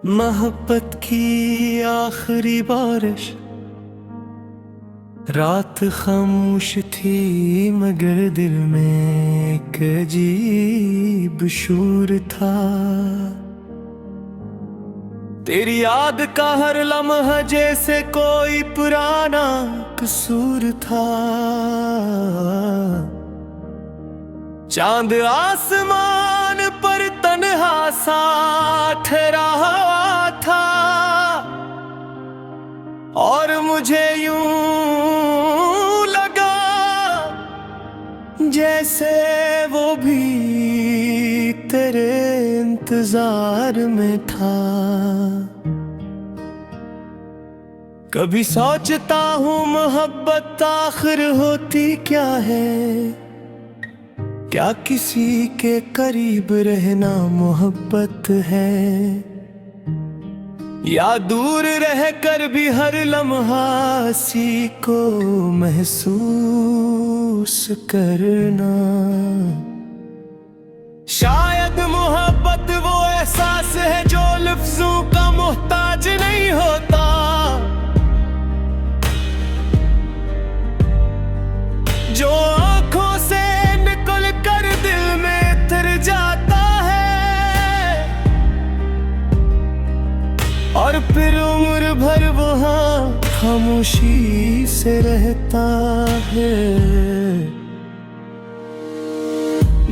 मोहब्बत की आखिरी बारिश, रात खामोश थी मगर दिल में एक अजीब शूर था। तेरी याद का हर लम्हा जैसे कोई पुराना कसूर था। चांद आसमान पर तन्हा सा ठहरा था और मुझे यूं लगा जैसे वो भी तेरे इंतजार में था। कभी सोचता हूँ मोहब्बत आखिर होती क्या है, क्या किसी के करीब रहना मोहब्बत है, या दूर रहकर भी हर लम्हा सी को महसूस करना। शायद मोहब्बत वो एहसास है जो लफ्जों का मोहताज नहीं होता, जो आँखों से निकल कर दिल में उतर जाता है और फिर उम्र भर वहाँ खामोशी से रहता है।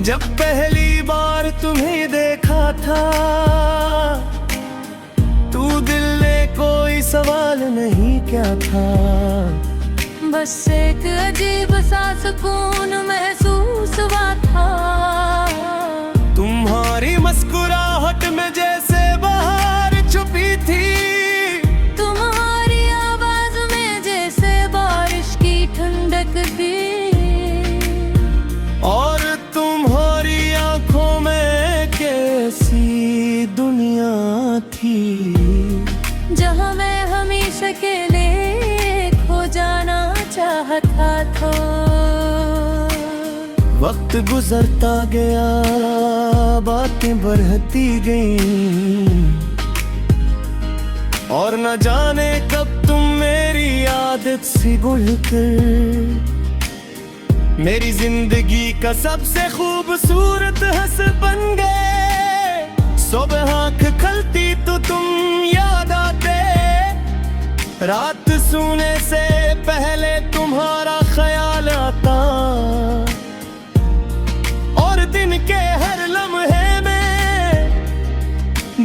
जब पहली बार तुम्हें देखा था तू दिल ने कोई सवाल नहीं क्या था, बस एक अजीब सा सुकून महसूस हुआ था। तुम्हारी मुस्कुराहट में जैसे बहार छुपी थी, तुम्हारी आवाज में जैसे बारिश की ठंडक थी, और तुम्हारी आंखों में कैसी दुनिया थी जहाँ मैं हमेशा के लिए खो जाना चाहता था। वक्त गुजरता गया, बातें बढ़ती गईं, और न जाने कब तुम मेरी आदत से घुलकर मेरी जिंदगी का सबसे खूबसूरत हंस बन गए। सुबह आँख खलती तो तुम याद आते, रात सोने से पहले तुम्हारा ख्याल आता, और दिन के हर लम्हे में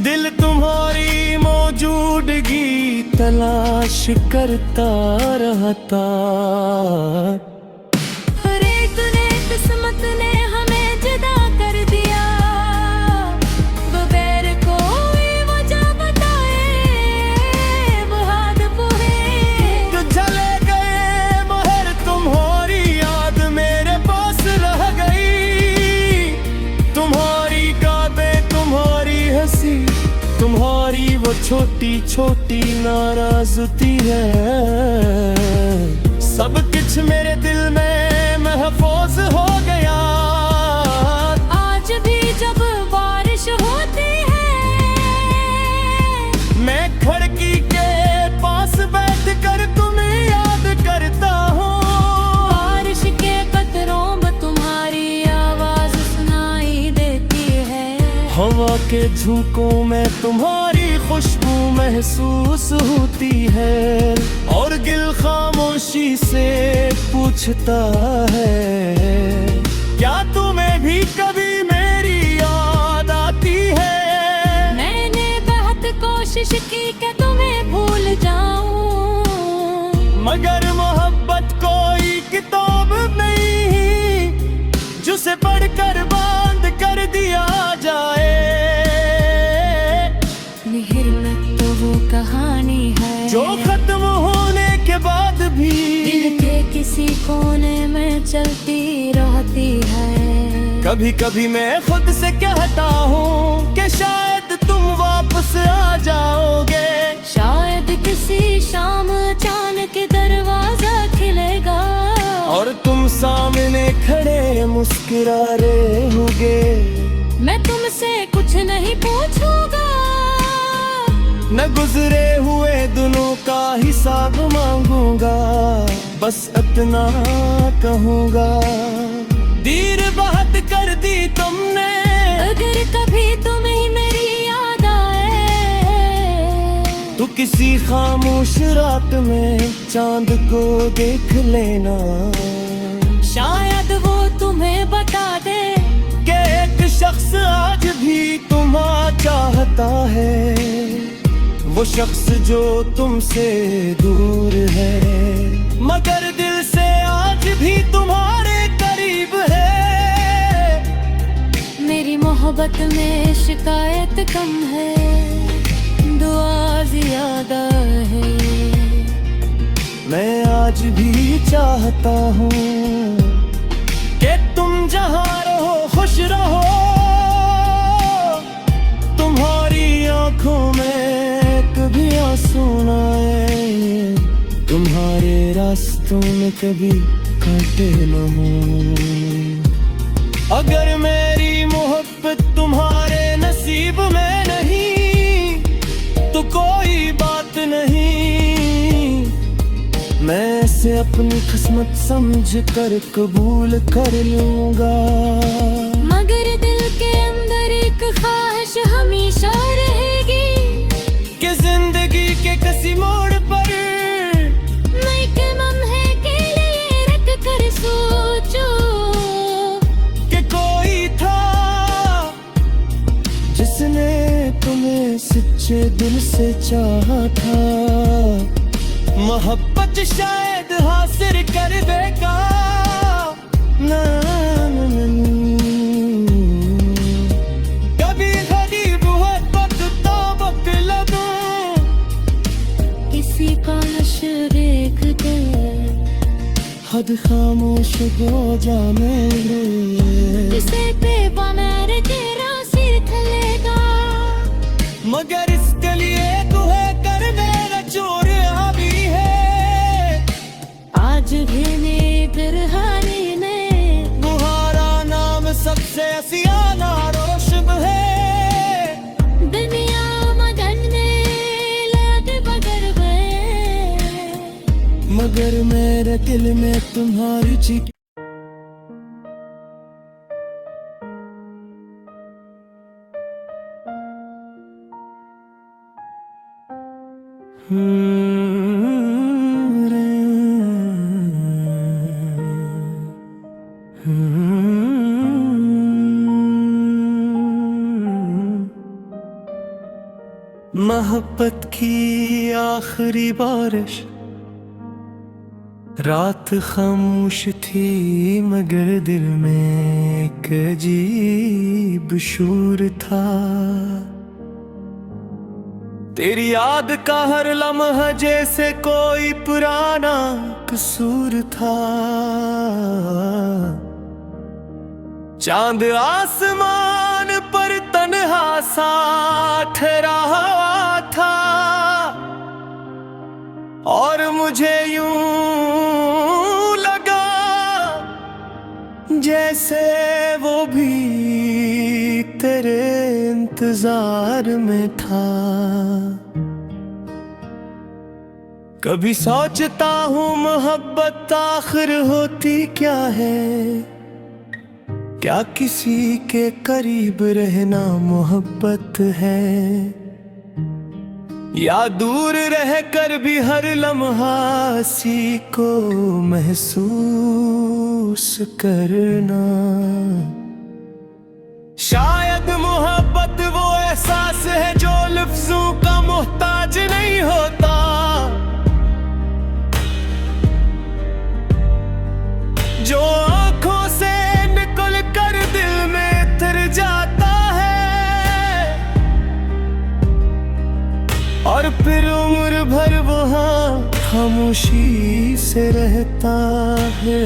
दिल तुम्हारी मौजूदगी तलाश करता रहता। किस्मत ने हमें जुदा कर दिया, बगैर कोई वजह बताए वो हाथ पुहे तो चले गए मगर तुम्हारी याद मेरे पास रह गई। तुम्हारी यादें, तुम्हारी हंसी, तुम्हारी वो छोटी छोटी नाराजगी है, सब कुछ मेरे दिल में महफूज हो गया। आज भी जब बारिश होती है मैं खिड़की के पास बैठकर तुम्हें याद करता हूँ। बारिश के कतरों में तुम्हारी आवाज सुनाई देती है, हवा के झोंकों में तुम्हारी खुशबू महसूस होती है, और दिल खामोशी से पूछता है क्या तुम्हें भी कभी मेरी याद आती है। मैंने बहुत कोशिश की कि तुम्हें भूल जाऊं, मगर मोहब्बत कोई किताब नहीं जिसे पढ़कर बंद कर दिया जाए। निहिरमत तो वो कहानी है जो खत्म होने के बाद भी दिल के किसी कोने में चलती रहती है। कभी कभी मैं खुद से कहता हूँ कि शायद तुम वापस पास आ जाओगे। शायद किसी शाम अचानक दरवाजा खिलेगा और तुम सामने खड़े मुस्कुरा रहे होगे। मैं तुमसे कुछ नहीं पूछूंगा, न गुजरे हुए दिनों का हिसाब मांगूंगा, बस इतना कहूंगा। देर बहुत कर दी तुमने, अगर कभी तुम्हें मेरी याद आए तो किसी खामोश रात में चांद को देख लेना। शायद वो तुम्हें बता दे कि एक शख्स आज भी तुम्हें चाहता है, वो शख्स जो तुमसे दूर है, मगर दिल से आज भी तुम्हारे करीब है। मेरी मोहब्बत में शिकायत कम है, दुआ ज्यादा है। मैं आज भी चाहता हूँ कि तुम जहाँ रहो खुश रहो। तुम्हारी आंखों में कभी आंसू न आए, तुम्हारे रास्तों में कभी कांटे न हो। अगर मेरी मोहब्बत तुम्हारे नसीब में नहीं तो कोई बात नहीं, मैं इसे अपनी किस्मत समझ कर कबूल कर लूंगा। मगर दिल के अंदर एक ख्वाहिश हमेशा रहेगी कि जिंदगी के किसी मोड़ पर मैं के लम्हे के लिए रख कर सोचो कि कोई था जिसने तुम्हें सच्चे दिल से चाहा था। मोहब्बत शायद हासिल कर देगा ना, कभी गरीब मोहब्बत तो मतलब किसी का नशर देख कर हद खामोश हो जा मेरे। किसे बेबा मेरे तेरा सिर खलेगा, मगर इसके लिए तुम्हें कर मेरा चोर अभी है। आज भी बिरहानी ने तुम्हारा नाम सबसे सियाना रोशन है। दुनिया मगन में लग बगर गए, मगर मेरे दिल में तुम्हारी चिक मोहब्बत की आखिरी बारिश, रात खामोश थी मगर दिल में एक अजीब शूर था। तेरी याद का हर लम्हा जैसे कोई पुराना कसूर था। चांद आसमान पर तन्हा सा ठहरा था और मुझे यूं लगा जैसे वो भी तेरे इंतजार में था। कभी सोचता हूँ मोहब्बत आखिर होती क्या है, क्या किसी के करीब रहना मोहब्बत है, या दूर रहकर भी हर लम्हा सी को महसूस करना। शायद मोहब्बत वो एहसास है जो लफ्जों का मोहताज नहीं होता। जो आंखों से निकल कर दिल में उतर जाता है और फिर उम्र भर वहाँ खामोशी से रहता है।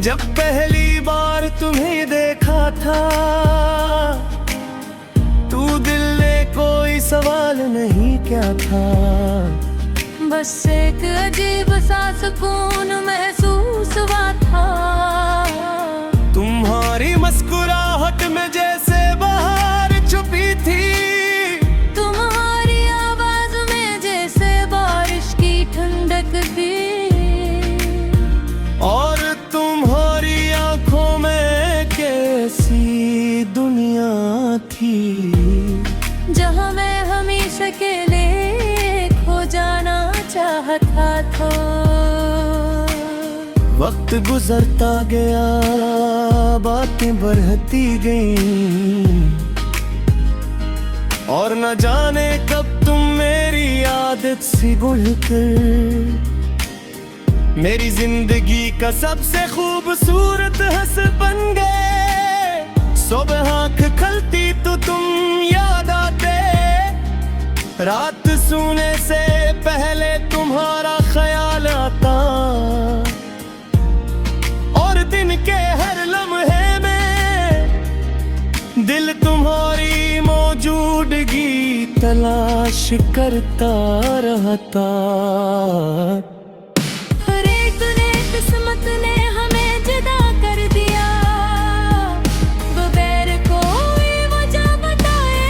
जब पहली बार तुम्हें देखा था नहीं क्या था। बस एक अजीब सा सुकून महसूस हुआ था। तुम्हारी मुस्कुराहट में जैसे बहार छुपी थी। तुम्हारी आवाज में जैसे बारिश की ठंडक थी। और तुम्हारी आंखों में कैसी दुनिया थी, जहाँ मैं हमेशा के लिए खो जाना चाहता था। वक्त गुजरता गया, बातें बढ़ती गईं, और न जाने कब तुम मेरी आदत से बढ़कर मेरी जिंदगी का सबसे खूबसूरत हंस बन गए। सुबह आँख खलती तो तुम याद आते, रात सोने से पहले तुम्हारा ख्याल आता, और दिन के हर लम्हे में दिल तुम्हारी मौजूदगी तलाश करता रहता। हर एक ने किस्मत ने हमें जुदा कर दिया, बगैर कोई वजह बताए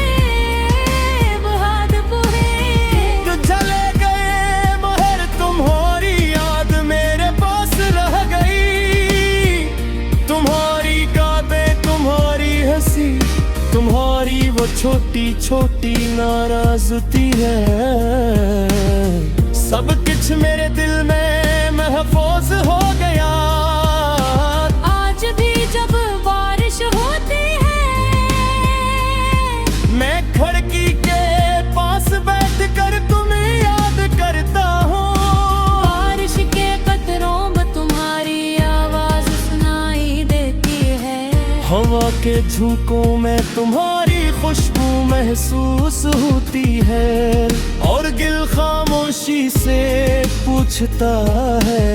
वो हाथ पुहे। चले गए मगर तुम्हारी याद मेरे पास रह गई। तुम्हारी यादें, तुम्हारी हंसी, तुम्हारी वो छोटी छोटी नाराजगी है, सब कुछ मेरे दिल में महफूज हो गया। आज भी जब बारिश होती है, मैं खिड़की के पास बैठकर तुम्हें याद करता हूँ। बारिश के कतरों में तुम्हारी आवाज सुनाई देती है। हवा के झोंकों में तुम्हारी खुशबू महसूस होती है, और दिल खामोशी से पूछता है,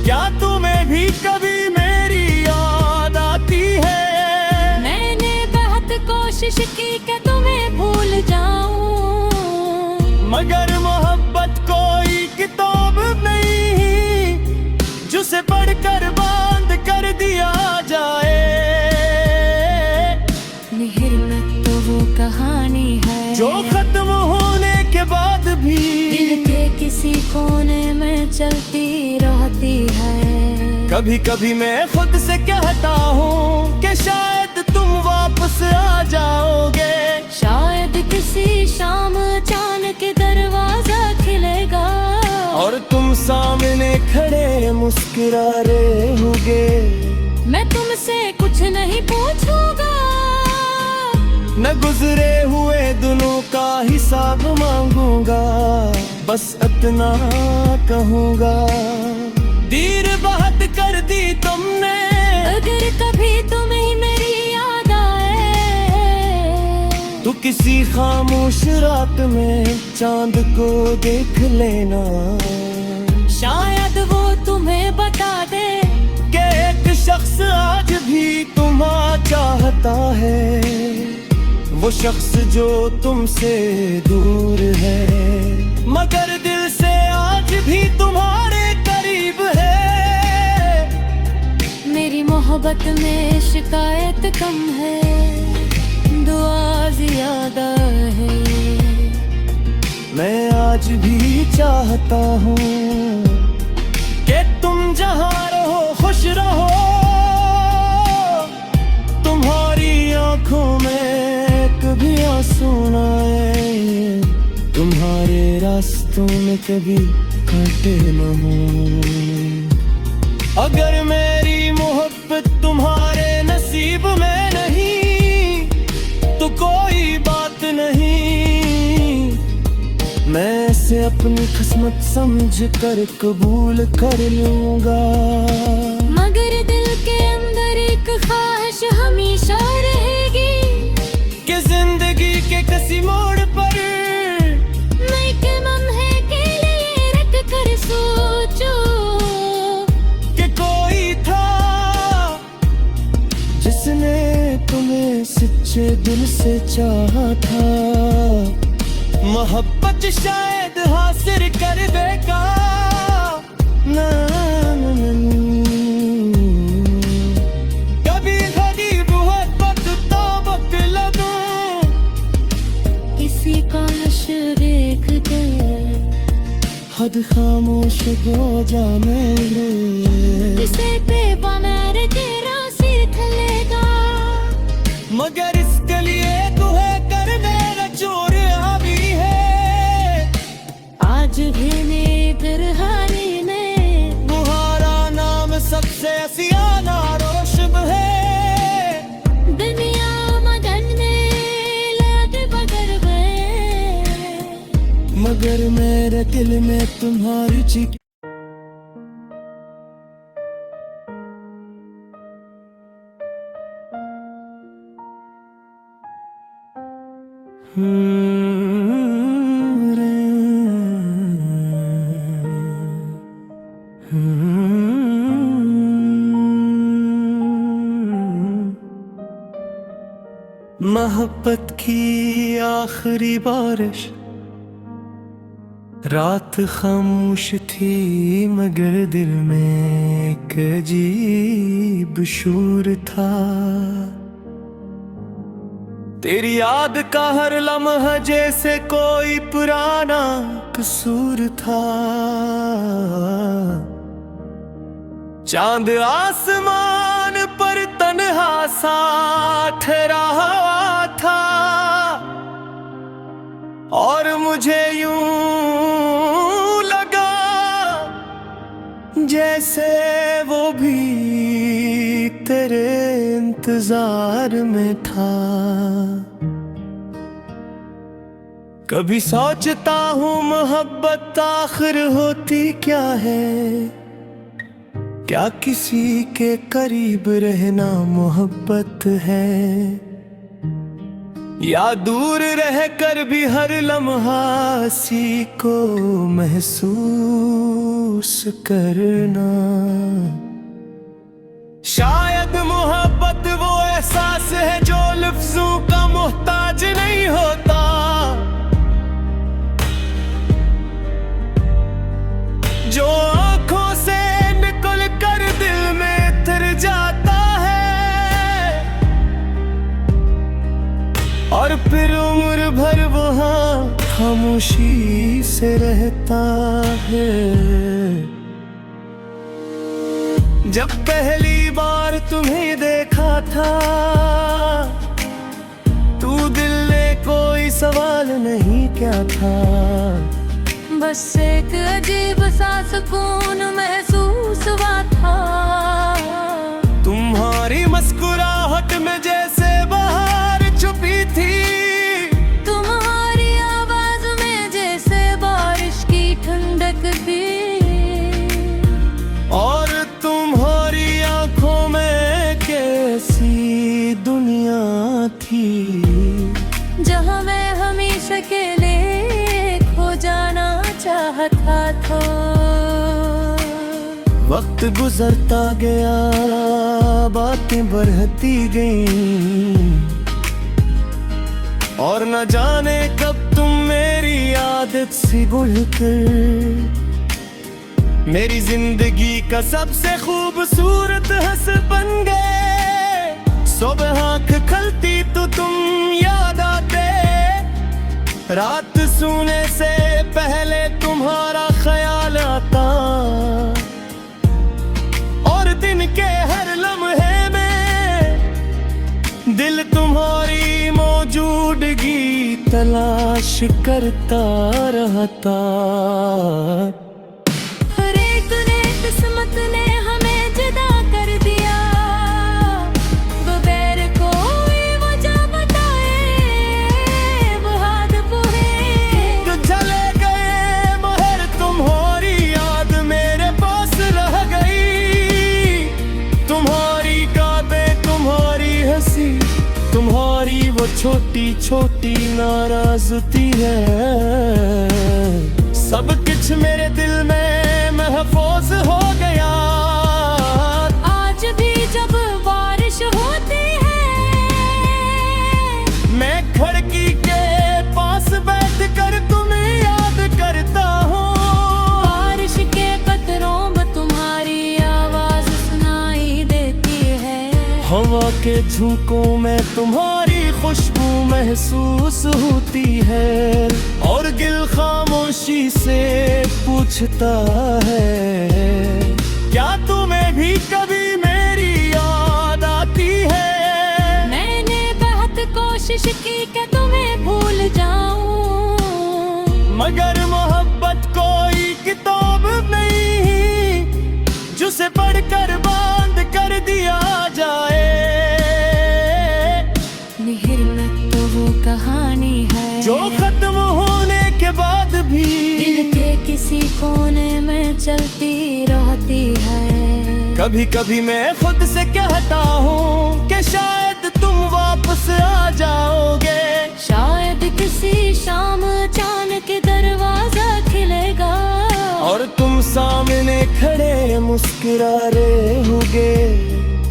क्या तुम्हें भी कभी मेरी याद आती है। मैंने बहुत कोशिश की कि तुम्हें भूल जाऊं, मगर मोहब्बत कोई किताब नहीं जिसे पढ़कर बंद कर दिया जाए। मेहनत तो वो कहानी है जो खत्म होने के बाद भी दिल के किसी कोने में चलती रहती है। कभी कभी मैं खुद से कहता हूँ कि शायद तुम वापस आ जाओगे। शायद किसी शाम चांद के दरवाजा खिलेगा, और तुम सामने खड़े मुस्कुरा रहे होगे। मैं तुमसे कुछ नहीं पूछूंगा, न गुजरे हुए दिनों का हिसाब मांगूंगा, बस इतना कहूँगा, देर बहुत कर दी तुमने। अगर कभी तुम्हें मेरी याद आए, तो किसी खामोश रात में चांद को देख लेना। शायद वो तुम्हें बता दे कि एक शख्स आज भी तुम्हें चाहता है, वो शख्स जो तुमसे दूर है, मगर दिल से आज भी तुम्हारे करीब है। मेरी मोहब्बत में शिकायत कम है, दुआ ज्यादा है। मैं आज भी चाहता हूँ कि तुम जहाँ रहो खुश रहो। तुम्हारी आंखों में कभी आंसू न आए, तुम्हारे रास्तों में कभी कांटे न हो। अगर मेरी मोहब्बत तुम्हारे नसीब में नहीं तो कोई बात नहीं, मैं इसे अपनी किस्मत समझ कर कबूल कर लूंगा। मगर दिल के अंदर एक ख्वाहिश हमेशा रहेगी कि जिंदगी के किसी मोड़ पर मैं के लम्हे के लिए रख कर सोचूं कि कोई था जिसने तुम्हें सच्चे दिल से चाहा था। मोहब्बत शायद हासिल कर देगा ना, कभी गरीब मोहब्बत तो बतला दूं, किसी का नश देख कर हद खामोश हो जाने दे, किसे बेबा मेरे तेरा सिर खलेगा, मगर इसके लिए तू है कर मेरा चोर अभी है। आज भी ने बिरहानी ने तुम्हारा नाम सबसे हसीना रोशब है, दुनिया मगन में लग बगर गए, मगर मेरे दिल में तुम्हारी चिक मोहब्बत की आखिरी बारिश, रात खामोश थी मगर दिल में एक अजीब शूर था, तेरी याद का हर लम्हा जैसे कोई पुराना कसूर था, चांद आसमान पर तन्हा सा ठहरा था, और मुझे यूं लगा जैसे वो भी तेरे इंतजार में था। कभी सोचता हूँ मोहब्बत आखिर होती क्या है, क्या किसी के करीब रहना मोहब्बत है, या दूर रहकर भी हर लम्हा सी को महसूस करना। शायद मोहब्बत वो एहसास है जो लफ्जों का मोहताज नहीं होता, जो आंखों से निकल कर दिल में उतर जाता है, और फिर उम्र भर वहाँ खामोशी से रहता है। जब पहली बार तुम्हें देखा था, तू दिल ने कोई सवाल नहीं क्या था, बस एक अजीब सा सुकून महसूस हुआ था, तुम्हारी मुस्कुराहट में जैसे बाहर छुपी थी, तुम्हारी आवाज में जैसे बारिश की ठंडक थी, और तुम्हारी आंखों में कैसी दुनिया थी, जहाँ मैं हमेशा के लिए खो जाना चाहता था। वक्त गुजरता गया, बातें बढ़ती गईं, और न जाने कब तुम मेरी आदत से भूलकर मेरी जिंदगी का सबसे खूबसूरत हंस बन गए। सुबह आँख खलती तो तुम याद आते, रात सोने से पहले तुम्हारा ख्याल आता, और दिन के हर लम्हे में दिल तुम्हारी मौजूदगी तलाश करता रहता। हर एक ने किस्मत ने हमें जुदा कर दिया, बगैर कोई वजह बताए वो हाथ पुहे चले गए मगर तुम्हारी याद मेरे पास रह गई, तुम्हारी यादें, तुम्हारी हंसी, तुम्हारी वो छोटी छोटी नाराजगी है, सब कुछ मेरे दिल में महफूज हो गया। आज भी जब बारिश होती है, मैं खिड़की के पास बैठ कर हवा के झोंकों में तुम्हारी खुशबू महसूस होती है, और दिल खामोशी से पूछता है, क्या तुम्हें भी कभी मेरी याद आती है? मैंने बहुत कोशिश की कि तुम्हें भूल जाऊं, मगर मोहब्बत कोई किताब नहीं जिसे पढ़कर बांध कर दिया जाए। मिहिरनत तो वो कहानी है जो खत्म होने के बाद भी दिल के किसी कोने में चलती रहती है। कभी कभी मैं खुद से कहता हूँ कि शायद तुम वापस आ जाओगे, शायद किसी शाम अचानक दरवाजा खिलेगा और तुम सामने खड़े मुस्कुरा रहे होगे।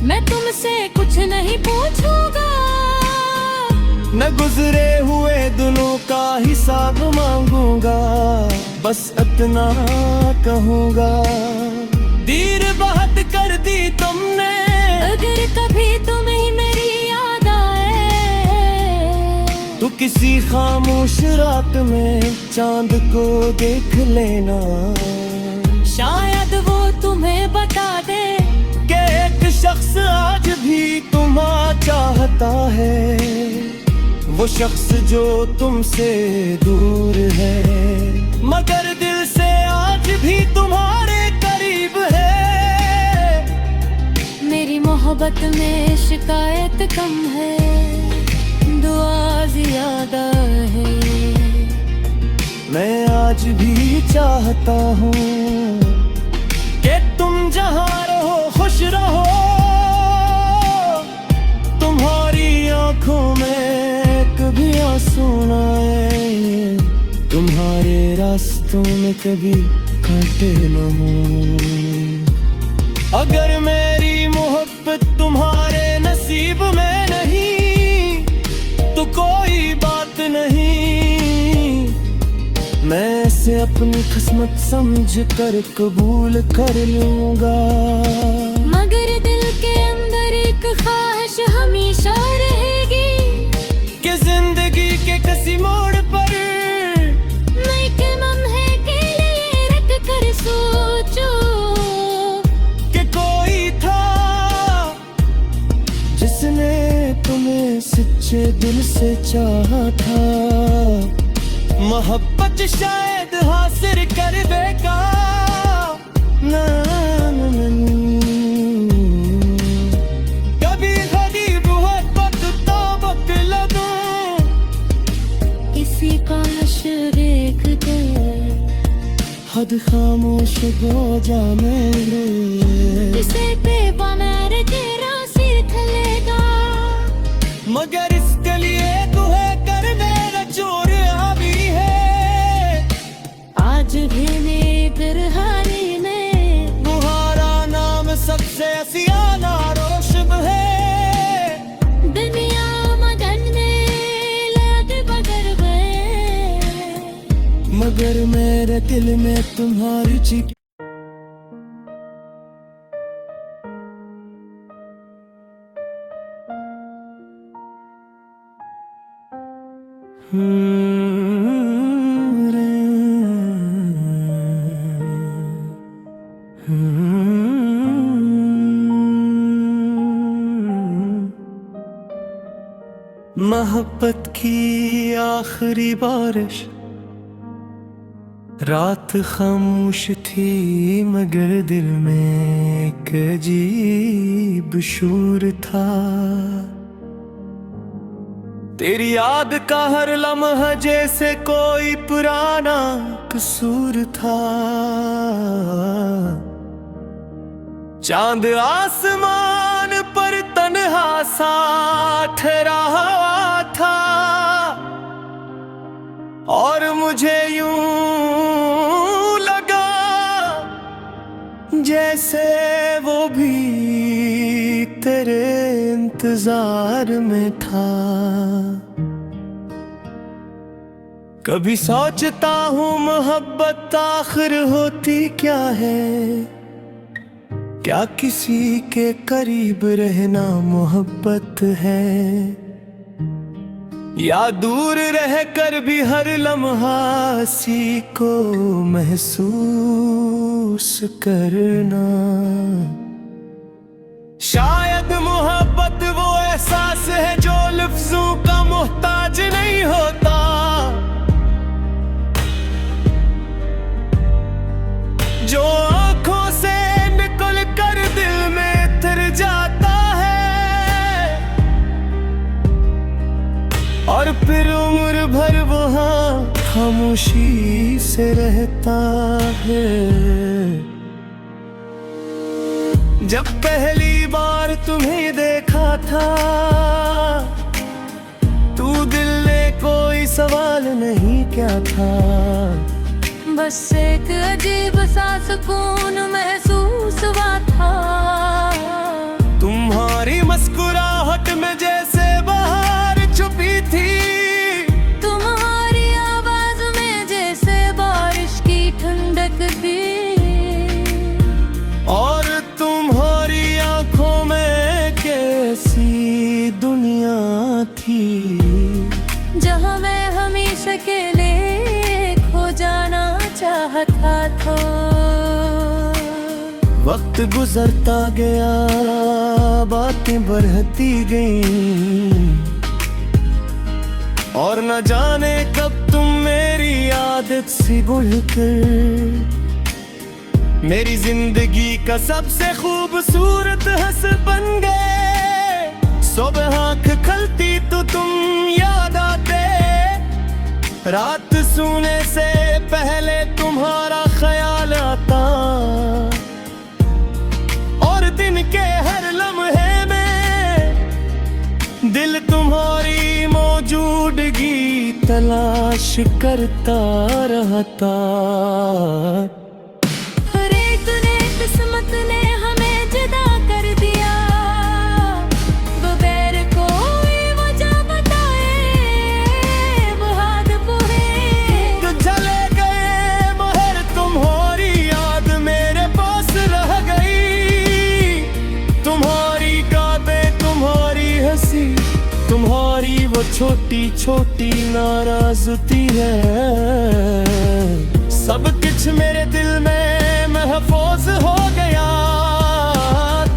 मैं तुमसे कुछ नहीं पूछूंगा, न गुजरे हुए दिनों का हिसाब मांगूंगा, बस इतना कहूँगा, देर बहुत कर दी तुमने। अगर कभी तुम्हें मेरी याद आए तो किसी खामोश रात में चांद को देख लेना, शायद वो तुम्हें बता दे कि एक शख्स आज भी तुम्हें चाहता है, वो शख्स जो तुमसे दूर है मगर दिल से आज भी तुम्हारे करीब है। मेरी मोहब्बत में शिकायत कम है, दुआ ज्यादा है। मैं आज भी चाहता हूँ कि तुम जहाँ रहो खुश रहो, तुम्हारी आंखों में कभी आंसू न आए, तुम्हारे रास्तों में कभी कांटे न हो। अगर मेरी मोहब्बत तुम्हारे नसीब में नहीं तो कोई बात नहीं, मैं इसे अपनी किस्मत समझ कर कबूल कर लूंगा। मगर दिल के अंदर एक ख्वाहिश हमेशा रहेगी कि जिंदगी के किसी मोड़ पर मैं के लम्हे के लिए रख कर सोचो कि कोई था जिसने तुम्हें सच्चे दिल से चाहा था। मोहब्बत शायद हासिल कर देगा ना, कभी गरीब मोहब्बत तो बदला दूं, किसी का हश्र देख के हद खामोश हो जा मेरे, इसे पे बनार तेरा सिर खलेगा, मगर इसके लिए तुम्हें कर मेरा चोर अभी है। आज भी निगरहानी में तुम्हारा नाम सबसे हसीना रोशब है, दुनिया मगन में लग बगर गए, मगर मेरे दिल में तुम्हारी चिप मोहब्बत की आखिरी बारिश, रात खामोश थी मगर दिल में एक अजीब शूर था। तेरी याद का हर लम्हा जैसे कोई पुराना कसूर था। चांद आसमान पर तन्हा सा ठहरा हुआ था और मुझे यूं लगा जैसे वो भी तेरे इंतजार में था। कभी सोचता हूँ मोहब्बत आखिर होती क्या है, क्या किसी के करीब रहना मोहब्बत है, या दूर रहकर भी हर लम्हा सी को महसूस करना। शायद मोहब्बत वो एहसास है जो लफ्जों का मोहताज नहीं होता, जो आंखों से निकल कर दिल में उतर जाता है और फिर उम्र भर वहाँ खामोशी से रहता है। जब पहली बार तुम्हें देखा था तू दिल ने कोई सवाल नहीं क्या था, बस एक अजीब सा सुकून महसूस हुआ था। तुम्हारी मुस्कुराहट में जैसे बहार छुपी थी, तुम्हारी आवाज में जैसे बारिश की ठंडक थी, और तुम्हारी आंखों में कैसी दुनिया थी जहाँ मैं हमेशा के लिए खो जाना चाहता था। वक्त गुजरता गया, बातें बढ़ती गईं, और न जाने कब तुम मेरी आदत सी भूलकर मेरी जिंदगी का सबसे खूबसूरत हंस बन गए। सुबह आँख खलती तो तुम याद आते, रात सोने से पहले तुम्हारा ख्याल आता, और दिन के हर लम्हे में दिल तुम्हारी मौजूदगी तलाश करता रहता। किस्मत ने हमें जुदा कर दिया, बगैर कोई वजह बताए वो हाथ पुरे तो चले गए मगर तुम्हारी याद मेरे पास रह गई। तुम्हारी यादें, तुम्हारी हंसी, तुम्हारी वो छोटी छोटी नाराजगी है, सब कुछ मेरे दिल में महफूज हो गया।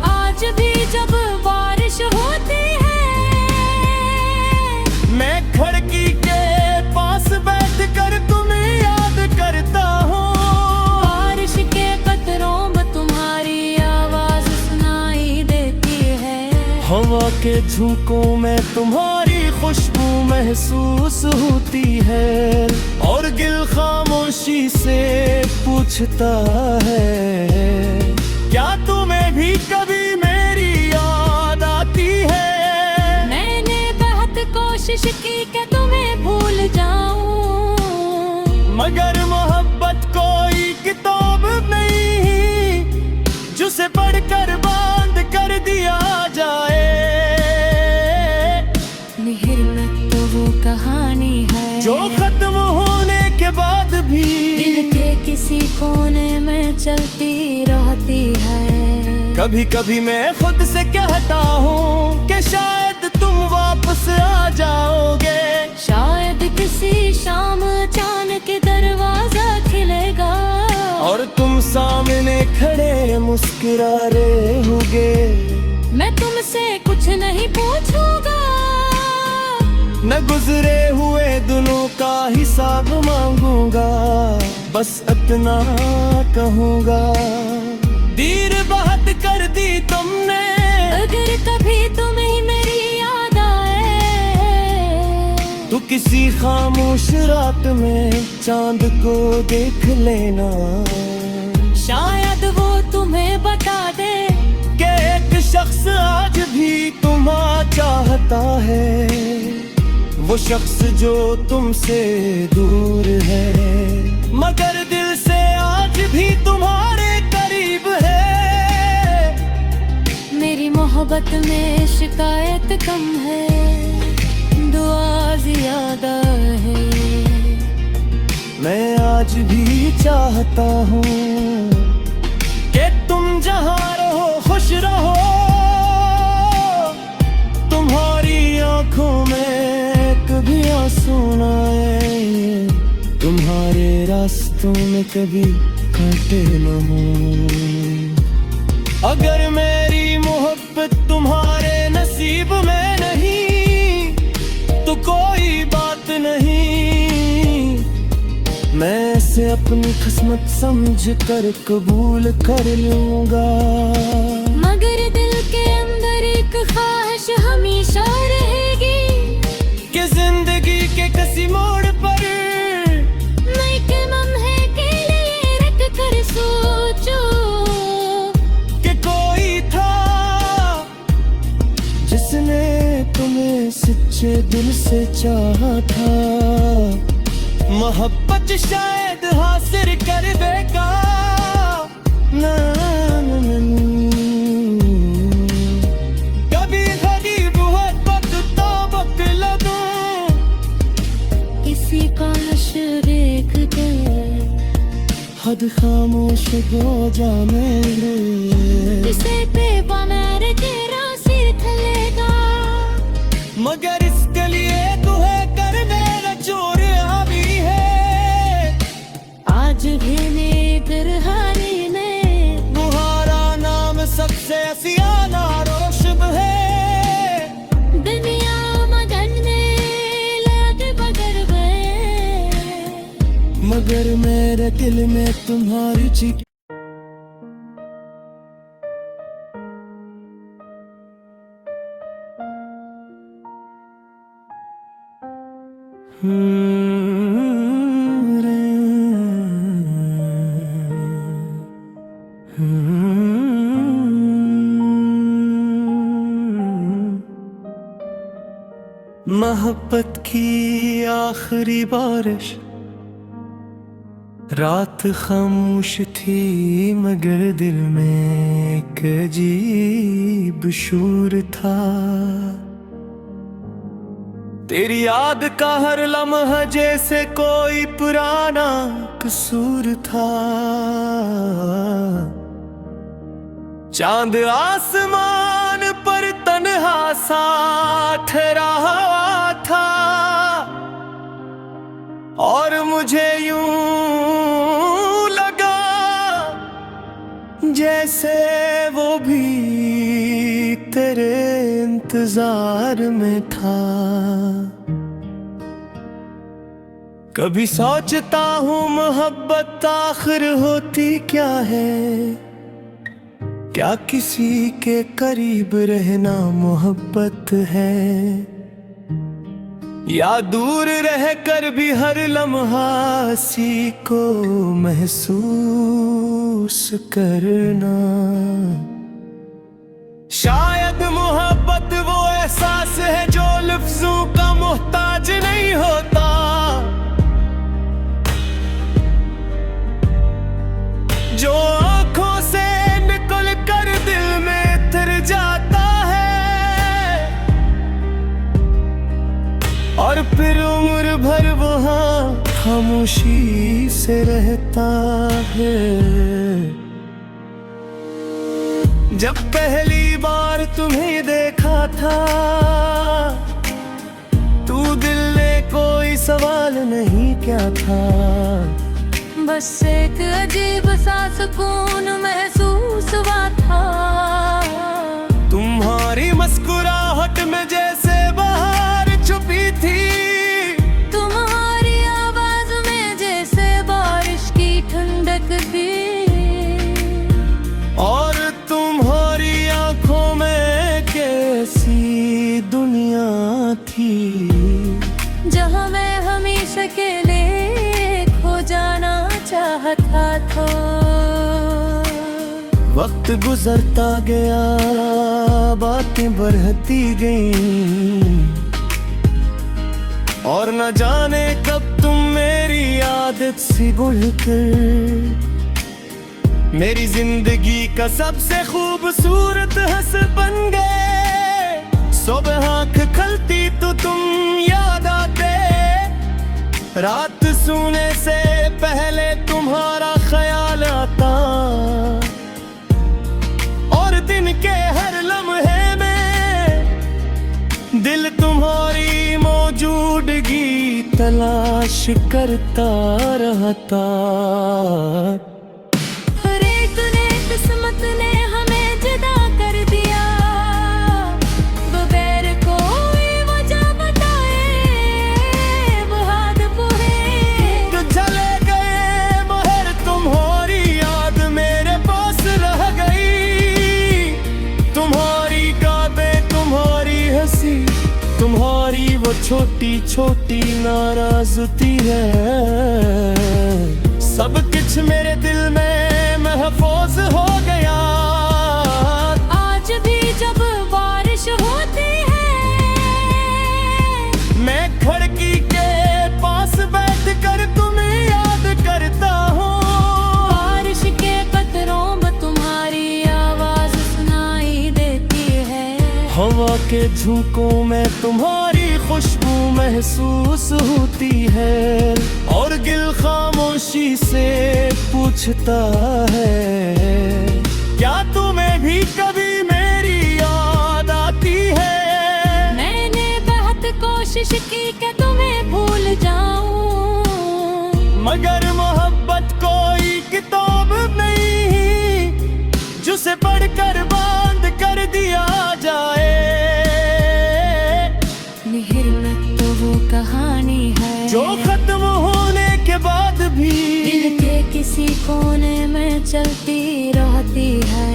आज भी जब बारिश होती है मैं खिड़की के पास बैठकर तुम्हें याद करता हूँ। बारिश के कतरों में तुम्हारी आवाज सुनाई देती है, हवा के झोंकों में तुम्हारी खुशबू महसूस होती है, और दिल खामोशी से पूछता है क्या तुम्हें भी कभी मेरी याद आती है। मैंने बहुत कोशिश की कि तुम्हें भूल जाऊं, मगर मोहब्बत कोई किताब नहीं जिसे पढ़कर बांध कर दिया जाए। मिहिरमत तो वो कहानी है जो खत्म होने के बाद भी दिल के किसी कोने में चलती रहती है। कभी कभी मैं खुद से कहता हूँ कि शायद तुम वापस आ जाओगे, शायद किसी शाम अचानक दरवाजा खिलेगा और तुम सामने खड़े मुस्कुरा रहे होगे। मैं तुमसे कुछ नहीं पूछूंगा, न गुजरे हुए दिनों का हिसाब मांगूंगा, बस इतना कहूँगा देर बहुत कर दी तुमने। अगर कभी तुम्हें मेरी याद आए तो किसी खामोश रात में चांद को देख लेना, शायद वो तुम्हें बता दे कि एक शख्स आज भी तुम्हें चाहता है, वो शख्स जो तुमसे दूर है मगर दिल से आज भी तुम्हारे करीब है। मेरी मोहब्बत में शिकायत कम है, दुआ ज्यादा है। मैं आज भी चाहता हूँ कि तुम जहाँ रहो खुश रहो। तुम्हारी आंखों में कभी आंसू न आए, तुम्हारे रास्तों में कभी कांटे न हो। अगर मेरी मोहब्बत तुम्हारे नसीब में नहीं तो कोई बात नहीं, मैं इसे अपनी किस्मत समझ कर कबूल कर लूंगा। मगर दिल के अंदर एक ख्वाहिश हमेशा रहेगी कि जिंदगी के किसी मोड़ पर मैं के लम्हे के लिए रख कर सोचो कि कोई था जिसने तुम्हें सच्चे दिल से चाहा था। मोहब्बत शायद हासिल कर देगा ना, कभी गरीब वक्त तो बतला दूं किसी का नशर देख कर हद खामोश हो जा मेरे, किसे पे बनार तेरा सिर थलेगा। मगर इसके लिए तुम्हें कर मेरा चोर अभी है। आज भी नेकर हारी ने तुम्हारा नाम सबसे सियाना रोशब है। दुनिया मगन में लग बगर गए, मगर मेरे दिल में तुम्हारी चिट्ठी मोहब्बत की आखिरी बारिश, रात खामोश थी मगर दिल में एक अजीब शूर था। तेरी याद का हर लम्हा जैसे कोई पुराना कसूर था। चांद आसमान पर तन्हा साथ रहा था और मुझे यूं लगा जैसे वो भी तेरे इंतजार में था। कभी सोचता हूँ मोहब्बत आखिर होती क्या है, क्या किसी के करीब रहना मोहब्बत है, या दूर रहकर भी हर लम्हा सी को महसूस करना। शायद मोहब्बत वो एहसास है जो लफ्जों का मोहताज नहीं होता, जो आंखों से निकल कर दिल में उतर जाता है और फिर उम्र भर वहाँ खामोशी से रहता है। जब पहली बार तुम्हें देखा था तू दिल ने कोई सवाल नहीं क्या था, बस एक अजीब सा सुकून महसूस हुआ था। तुम्हारी मुस्कुराहट में जैसे बाहर छुपी थी, तुम्हारी आवाज में जैसे बारिश की ठंडक थी, और तुम्हारी आंखों में कैसी दुनिया थी जहाँ मैं हमेशा के लिए खो जाना चाहता था। वक्त गुजरता गया, बातें बढ़ती गईं, और न जाने कब तुम मेरी आदत से बढ़कर मेरी जिंदगी का सबसे खूबसूरत हंस बन गए। सुबह आँख खलती तो तुम याद आते, रात सोने से पहले तुम्हारा ख्याल आता, और दिन तलाश करता रहता। अरे तूने किस्मत ने हमें जुदा कर दिया, बगैर कोई वजह बताए वो हाथ पुहे। चले गए महर तुम्हारी याद मेरे पास रह गई, तुम्हारी गाबे तुम्हारी हंसी, तुम्हारी वो छोटी छोटी नाराजगी है। सब कुछ मेरे दिल में महफूज हो गया। आज भी जब बारिश होती है, मैं खिड़की के पास बैठ कर तुम्हें याद करता हूँ। बारिश के कतरों में तुम्हारी आवाज सुनाई देती है। हवा के झोंकों में तुम्हारी खुशबू महसूस होती है, और दिल खामोशी से पूछता है, क्या तुम्हें भी कभी मेरी याद आती है? मैंने बहुत कोशिश की कि तुम्हें भूल जाऊं, मगर मोहब्बत कोई किताब नहीं जिसे पढ़कर बंद कर दिया जाए। मिहिरत तो वो कहानी है जो खत्म होने के बाद भी दिल के किसी कोने में चलती रहती है।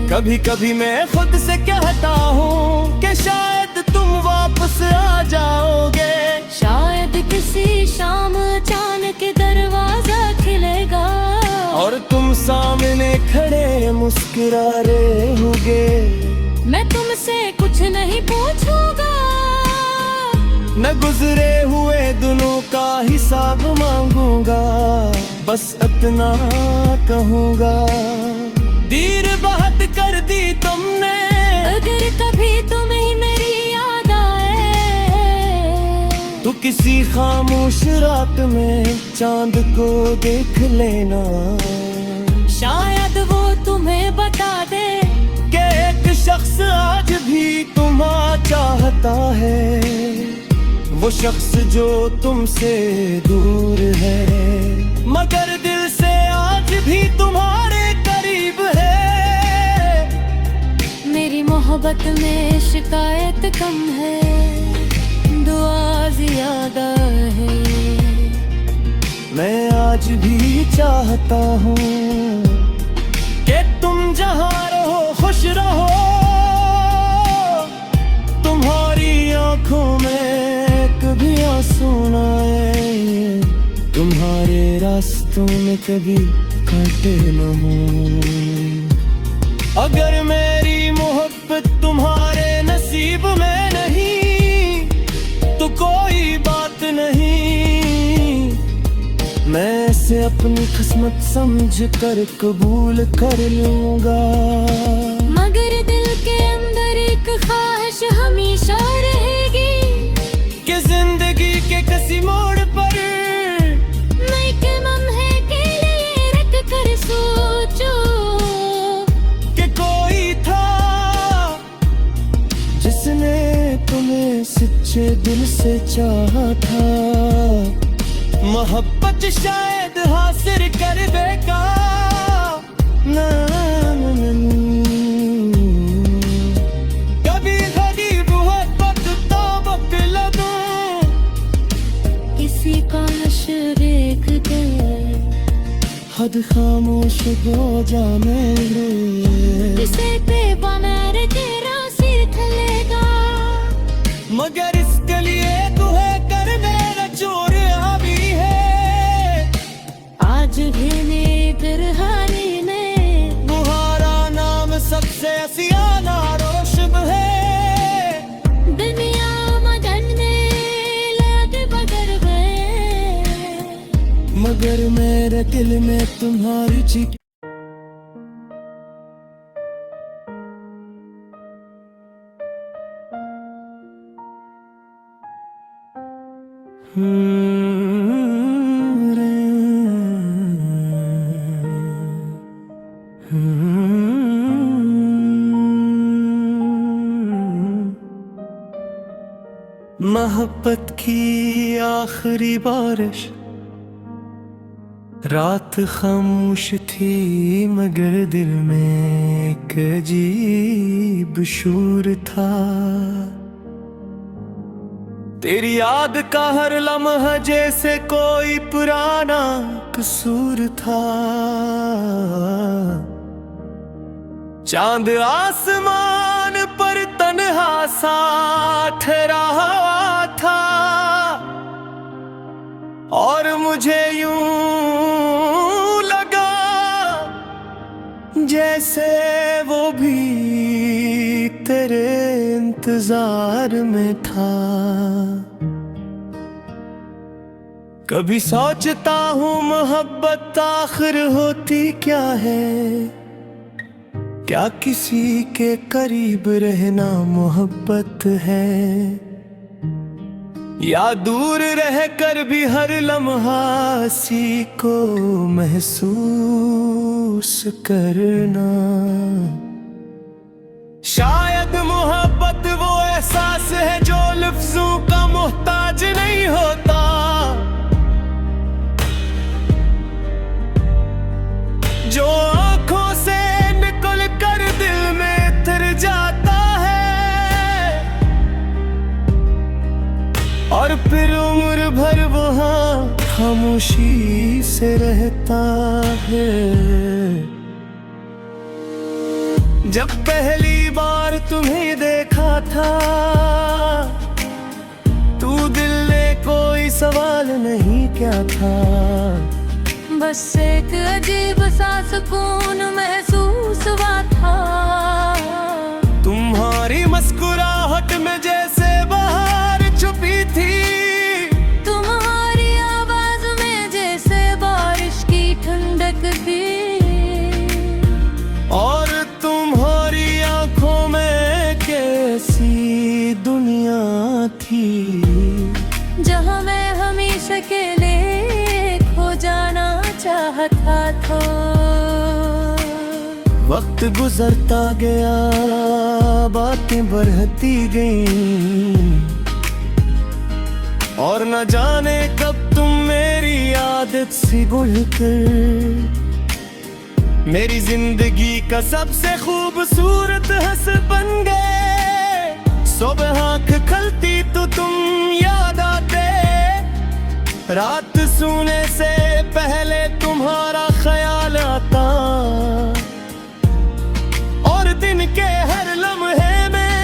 कभी कभी मैं खुद से कहता हूँ कि शायद तुम वापस आ जाओगे। शायद किसी शाम अचानक दरवाजा खिलेगा, और तुम सामने खड़े मुस्कुरा रहे होगे। मैं तुमसे कुछ नहीं पूछूंगा, न गुजरे हुए दिनों का हिसाब मांगूंगा, बस इतना कहूंगा, देर बहुत कर दी तुमने। अगर कभी तुम्हें मेरी याद आए तो किसी खामोश रात में चांद को देख लेना। शायद वो तुम्हें बता दे कि एक शख्स आज भी तुम्हें चाहता है, वो शख्स जो तुमसे दूर है, मगर दिल से आज भी तुम्हारे करीब है। मेरी मोहब्बत में शिकायत कम है, दुआ ज्यादा है। मैं आज भी चाहता हूँ कि तुम जहाँ रहो खुश रहो, तुम्हारी आंखों में कभी आंसू न आए, तुम्हारे रास्तों में कभी कांटे न हो। अगर मेरी मोहब्बत तुम्हारे नसीब में नहीं तो कोई बात नहीं, मैं इसे अपनी किस्मत समझ कर कबूल कर लूंगा। मगर दिल के अंदर एक ख्वाहिश हमेशा रहेगी कि जिंदगी के किसी मोड़ पर मैं के लम्हे के लिए रख कर सोचो कि कोई था जिसने तुम्हें सच्चे दिल से चाहा था। मोहब्बत शायद हासिल कर देगा ना, कभी गरीब मोहब्बत तो बतला दूं। किसी का नशर देख के हद खामोश हो जा मेरे, किसे बेबा मेरे तेरा सिर खलेगा। मगर इसके लिए तू है कर मेरा चोर अभी है। आज भी नेकर हारी ने तुम्हारा नाम सबसे हसीना रोशब है। दुनिया मगन में लग बदल गए, मगर मेरे दिल में तुम्हारी चीख मोहब्बत की आखिरी बारिश, रात खामोश थी मगर दिल में एक अजीब शूर था। तेरी याद का हर लम्हा जैसे कोई पुराना कसूर था। चांद आसमान पर तन्हा सा ठहरा था और मुझे यूं लगा जैसे वो भी तेरे इंतजार में था। कभी सोचता हूँ मोहब्बत आखिर होती क्या है, क्या किसी के करीब रहना मोहब्बत है, या दूर रहकर भी हर लम्हा सी को महसूस करना। शायद मोहब्बत वो एहसास है जो लफ्जों का मोहताज नहीं होता, जो आंखों से निकल कर दिल में उतर जाता है और फिर उम्र भर वहाँ खामोशी से रहता है। जब पहली बार तुम्हें देखा था तू दिल ने कोई सवाल नहीं क्या था, बस एक अजीब सा सुकून महसूस हुआ था। तुम्हारी मुस्कुराहट में जैसे बहार छुपी थी, तुम्हारी आवाज में जैसे बारिश की ठंडक थी, और तुम्हारी आंखों में कैसी दुनिया थी जहाँ मैं हमेशा के लिए खो जाना चाहता था। वक्त गुजरता गया, बातें बढ़ती गईं, और न जाने कब तुम मेरी आदत से भूलकर मेरी जिंदगी का सबसे खूबसूरत हंस बन गए। सुबह आँख खलती तो तुम याद आते, रात सोने से पहले तुम्हारा ख्याल आता, और दिन के हर लम्हे में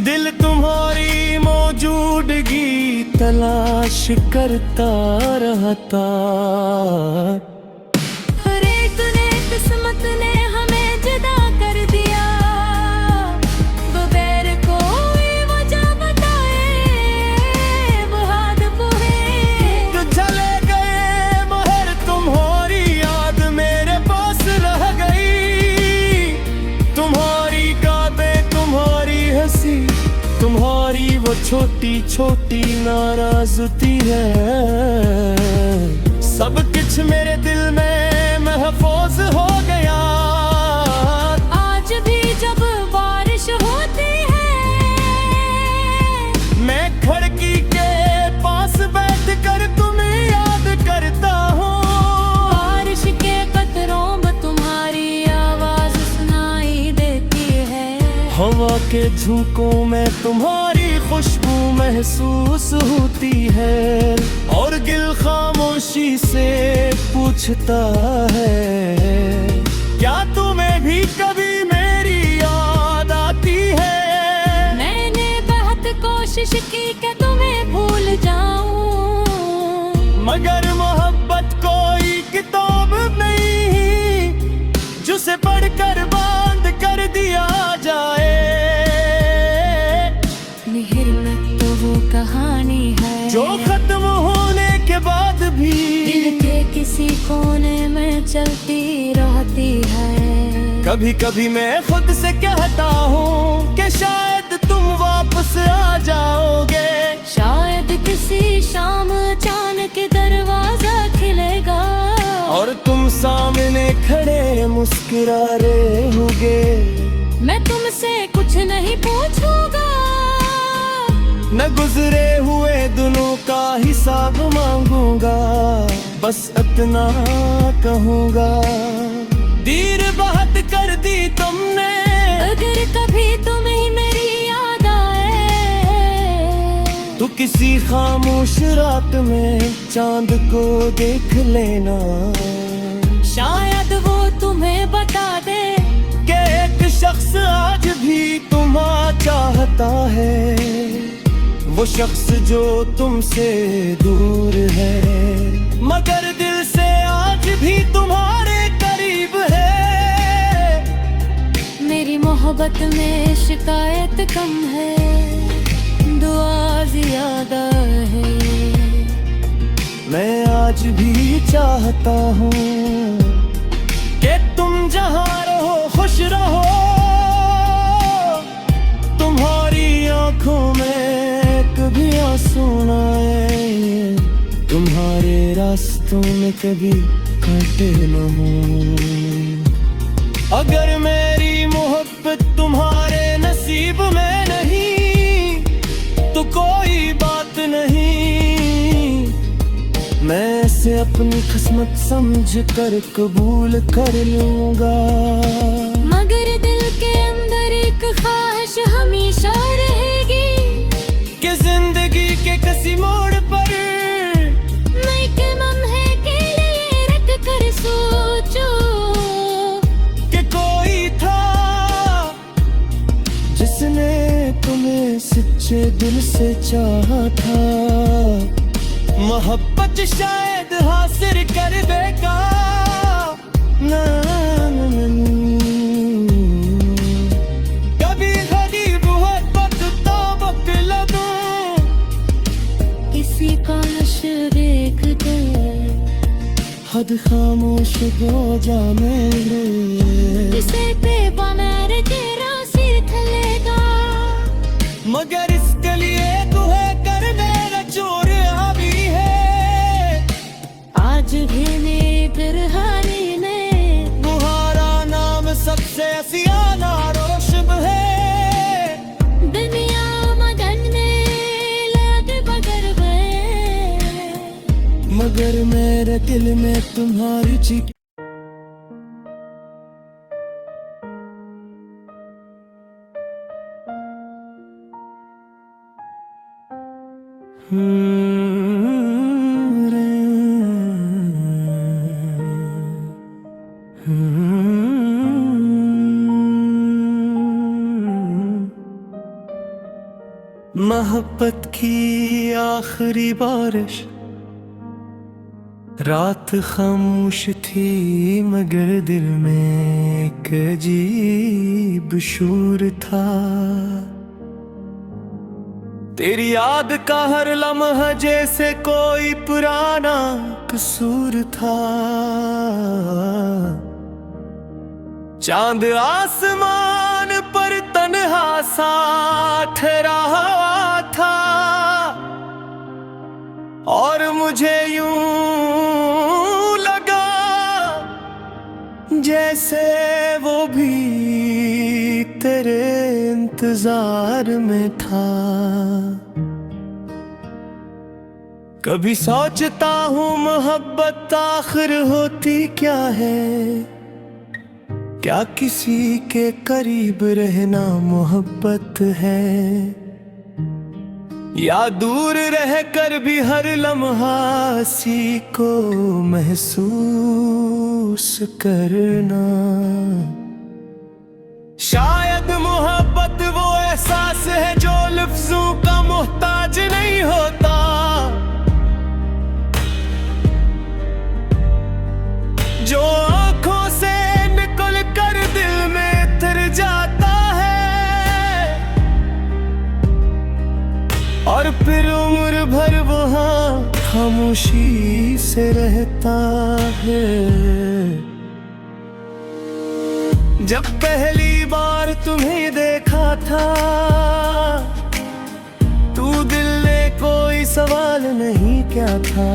दिल तुम्हारी मौजूदगी तलाश करता रहता। हर एक ने किस्मत ने हमें जुदा कर दिया, बगैर कोई वजह बताए वो हाथ पुहे। चले गए मगर तुम्हारी याद मेरे पास रह गई, तुम्हारी यादें, तुम्हारी हंसी, तुम्हारी वो छोटी छोटी नाराजगी है, सब कुछ मेरे दिल में महफूज हो गया। आज भी जब बारिश होती है मैं खिड़की के पास बैठकर तुम्हें याद करता हूँ, बारिश के कतरों में तुम्हारी आवाज सुनाई देती है, हवा के झोंकों में तुम्हारी खुशबू महसूस होती है, और दिल खामोशी से पूछता है क्या तुम्हें भी कभी मेरी याद आती है। मैंने बहुत कोशिश की कि तुम्हें भूल जाऊं, मगर मोहब्बत कोई किताब नहीं जिसे पढ़कर बांध कर दिया जाए। मिहिरत तो वो कहानी है जो खत्म होने के बाद भी दिल के किसी कोने में चलती रहती है। कभी कभी मैं खुद से कहता हूँ कि शायद तुम वापस आ जाओगे, शायद किसी शाम अचानक दरवाजा खिलेगा और तुम सामने खड़े मुस्कुरा रहे होगे। मैं तुमसे कुछ नहीं पूछूंगा, न गुजरे हुए दिनों का हिसाब मांगूंगा, बस इतना कहूंगा। देर बहुत कर दी तुमने, अगर कभी तुम्हें मेरी याद आए तो किसी खामोश रात में चांद को देख लेना। शायद वो तुम्हें बता दे कि एक शख्स आज भी तुम्हें चाहता है, वो शख्स जो तुमसे दूर है, मगर दिल से आज भी तुम्हारे करीब है। मेरी मोहब्बत में शिकायत कम है, दुआ ज्यादा है। मैं आज भी चाहता हूँ कि तुम जहाँ रहो खुश रहो, तुम्हारी आंखों में कभी आंसू न आए, तुम्हारे रास्तों में कभी कांटे न हो। अगर मेरी मोहब्बत तुम्हारे नसीब में नहीं तो कोई बात नहीं, मैं इसे अपनी किस्मत समझ कर कबूल कर लूंगा। मगर दिल के अंदर एक ख्वाहिश हमेशा रहेगी कि जिंदगी के किसी मोड़ पर मैं के लम्हे के लिए रख कर सोचो कि कोई था जिसने तुम्हें सच्चे दिल से चाहा था। मोहब्बत शायद हासिल कर देगा ना, कभी गरीब हो तो बतला दूं, किसी का नशे देख कर हद खामोश हो जा मेरे। इसे पे बनार तेरा सिर खलेगा, मगर इसके लिए तू है कर मेरा चोर अभी है। आज भी ने बिरहानी ने तुम्हारा नाम सबसे हसीना रोशब है। दुनिया मगन में लग बगर गए, मगर मेरे दिल में तुम्हारी चिक मोहब्बत की आखिरी बारिश, रात खामोश थी मगर दिल में एक अजीब शूर था। तेरी याद का हर लम्हा जैसे कोई पुराना कसूर था। चांद आसमान पर तन्हा सा ठहरा था और मुझे यूं लगा जैसे वो भी तेरे इंतजार में था। कभी सोचता हूँ मोहब्बत आखिर होती क्या है, क्या किसी के करीब रहना मोहब्बत है, या दूर रहकर भी हर लम्हा सी को महसूस करना। शायद मोहब्बत वो एहसास है जो लफ्जों का मोहताज नहीं होता, जो आंखों से निकल कर दिल में उतर जाता है और फिर उम्र भर वहाँ खामोशी से रहता है। जब पहली बार तुम्हें देखा था तू दिल ने कोई सवाल नहीं क्या था,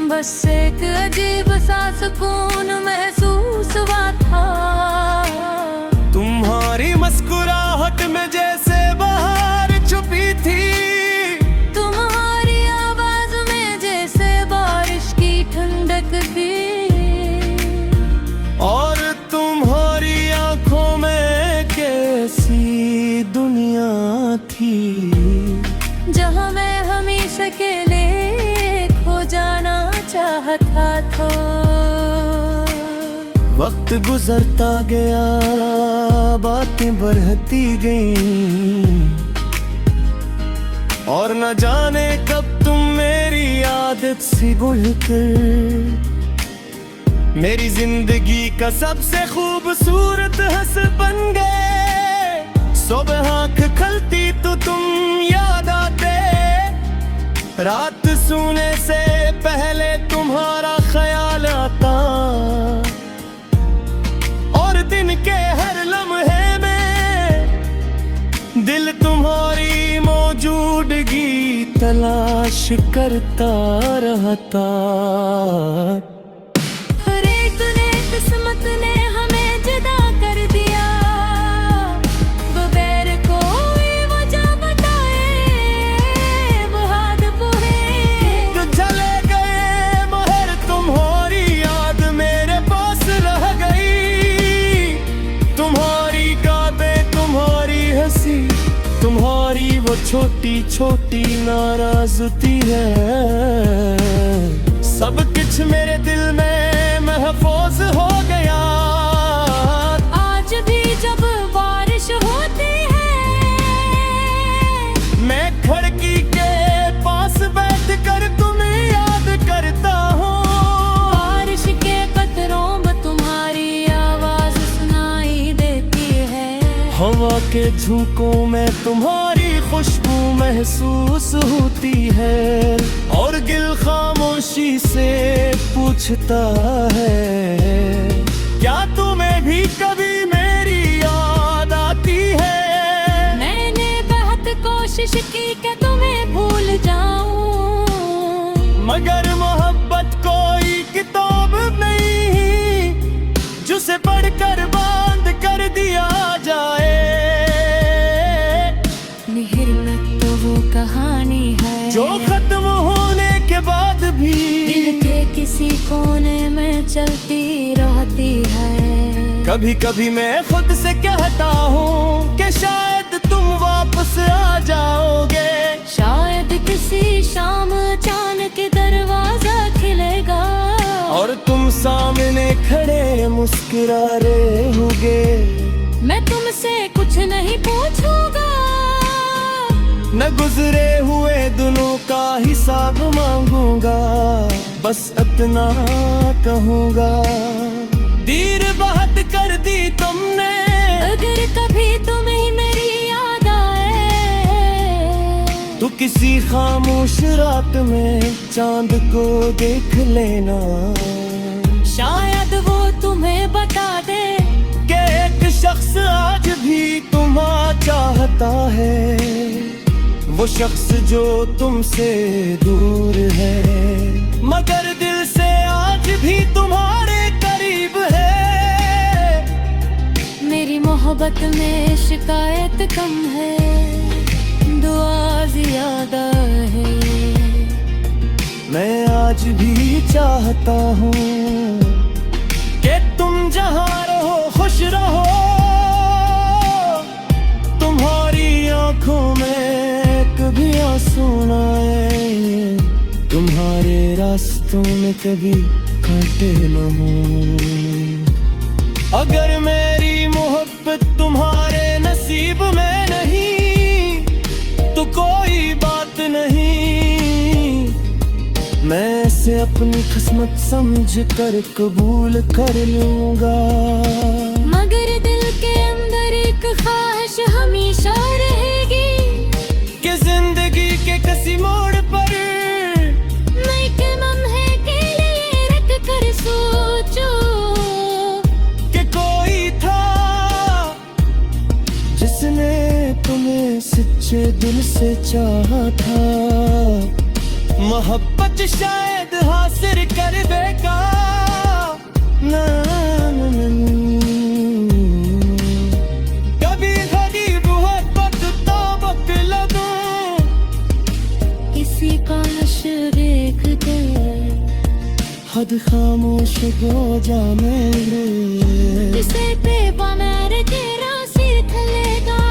बस एक अजीब सा सुकून महसूस हुआ था। तुम्हारी मुस्कुराहट में जैसे बाहर छुपी थी चाहता था। वक्त गुजरता गया, बातें बढ़ती गईं, और न जाने कब तुम मेरी आदत से बढ़कर मेरी जिंदगी का सबसे खूबसूरत हंस बन गए। सुबह आँख खलती तो तुम याद आते, रात सोने से पहले तुम्हारा ख्याल आता, और दिन के हर लम्हे में दिल तुम्हारी मौजूदगी तलाश करता रहता। किस्मत ने हमें जुदा कर दिया, बगैर कोई वजह बताए वो हाथ पूरे चले गए मगर तुम्हारी याद मेरे पास रह गई। तुम्हारी यादें, तुम्हारी हंसी, तुम्हारी वो छोटी छोटी नाराजगी है, सब कुछ मेरे दिल में महफूज हो गया। आज भी जब बारिश होती है, मैं खिड़की के पास बैठ कर तुम्हें याद करता हूँ। बारिश के कतरों में तुम्हारी आवाज सुनाई देती है, हवा के झोंकों में तुम्हारी खुशबू महसूस होती है, और दिल खामोशी से पूछता है, क्या तुम्हें भी कभी मेरी याद आती है? मैंने बहुत कोशिश की कि तुम्हें भूल जाऊं, मगर मोहब्बत कोई किताब नहीं जिसे पढ़कर बंद कर दिया जाए। मेहनत तो वो कहानी है जो खत्म होने के बाद भी दिल के किसी कोने में चलती रहती है। कभी कभी मैं खुद से कहता हूँ कि शायद तुम वापस आ जाओगे, शायद किसी शाम अचानक दरवाजा खिलेगा, और तुम सामने खड़े मुस्कुरा रहे होगे। मैं तुमसे कुछ नहीं पूछूंगा, न गुजरे हुए दिनों का हिसाब मांगूंगा, बस इतना कहूँगा, देर बहुत कर दी तुमने। अगर कभी तुम्हें मेरी याद आए, तो किसी खामोश रात में चांद को देख लेना, शायद वो तुम्हें बता दे कि एक शख्स आज भी तुम्हें चाहता है, वो शख्स जो तुमसे दूर है, मगर दिल से आज भी तुम्हारे करीब है। मेरी मोहब्बत में शिकायत कम है, दुआ ज्यादा है। मैं आज भी चाहता हूँ कि तुम जहाँ रहो खुश रहो, तुम्हारी आंखों में कभी आंसू ना आए, तुम्हारे रास्तों में कभी कांटे न हो। अगर मेरी मोहब्बत तुम्हारे नसीब में नहीं तो कोई बात नहीं, मैं इसे अपनी किस्मत समझ कर कबूल कर लूंगा। मगर दिल के अंदर एक ख्वाहिश हमेशा रहेगी कि जिंदगी के किसी मोड़ पर मैं के लम्हे के लिए रख कर सोचो कि कोई था जिसने तुम्हें सच्चे दिल से चाहा था। मोहब्बत शायद हासिल कर देगा ना, कभी गरीब मोहब्बत तो बतला दूं, किसी का नशे देख के हद खामोश हो जा मेरे, जिसे पे बनार तेरा सिर खलेगा,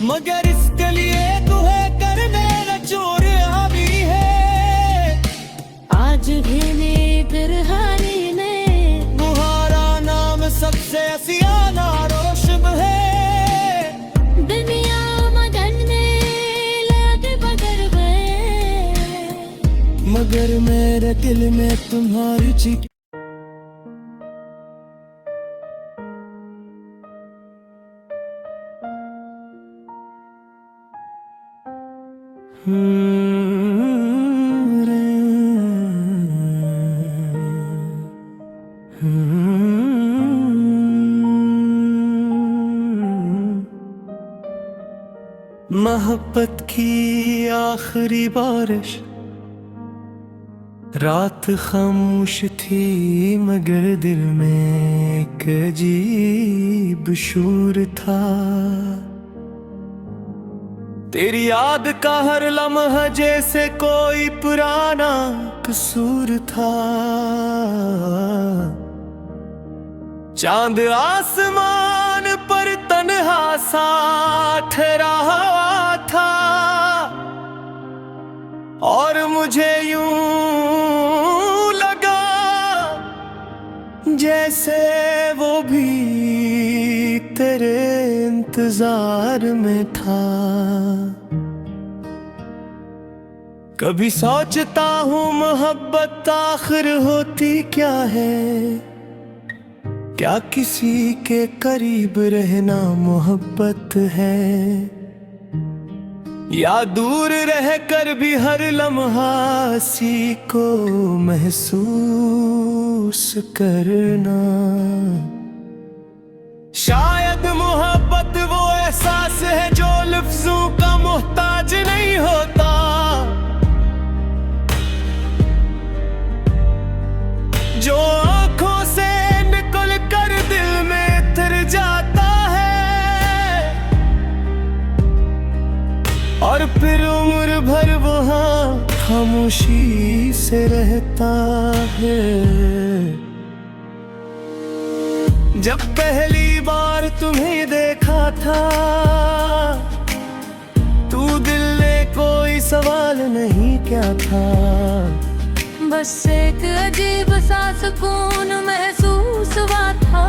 मगर इसके लिए तुम्हें कर मेरा चोर अभी है। आज भी आना रोशब है दुनिया मगरने लगे बगर में, मगर मेरे दिल में तुम्हारी चिट्ठी मोहब्बत की आखिरी बारिश, रात खामोश थी मगर दिल में एक अजीब शूर था। तेरी याद का हर लम्हा जैसे कोई पुराना कसूर था। चांद आसमान पर तन्हा सा ठहरा हुआ था और मुझे यूं लगा जैसे वो भी तेरे इंतजार में था। कभी सोचता हूँ मोहब्बत आखिर होती क्या है, क्या किसी के करीब रहना मोहब्बत है, या दूर रहकर भी हर लम्हा सी को महसूस करना। शायद मोहब्बत वो एहसास है जो लफ्जों का मोहताज नहीं होता, जो आंखों से निकल कर दिल में उतर जाता है और फिर उम्र भर वहाँ खामोशी से रहता है। जब पहली बार तुम्हें देखा था तू दिल ने कोई सवाल नहीं क्या था, बस एक अजीब सा सुकून महसूस हुआ था।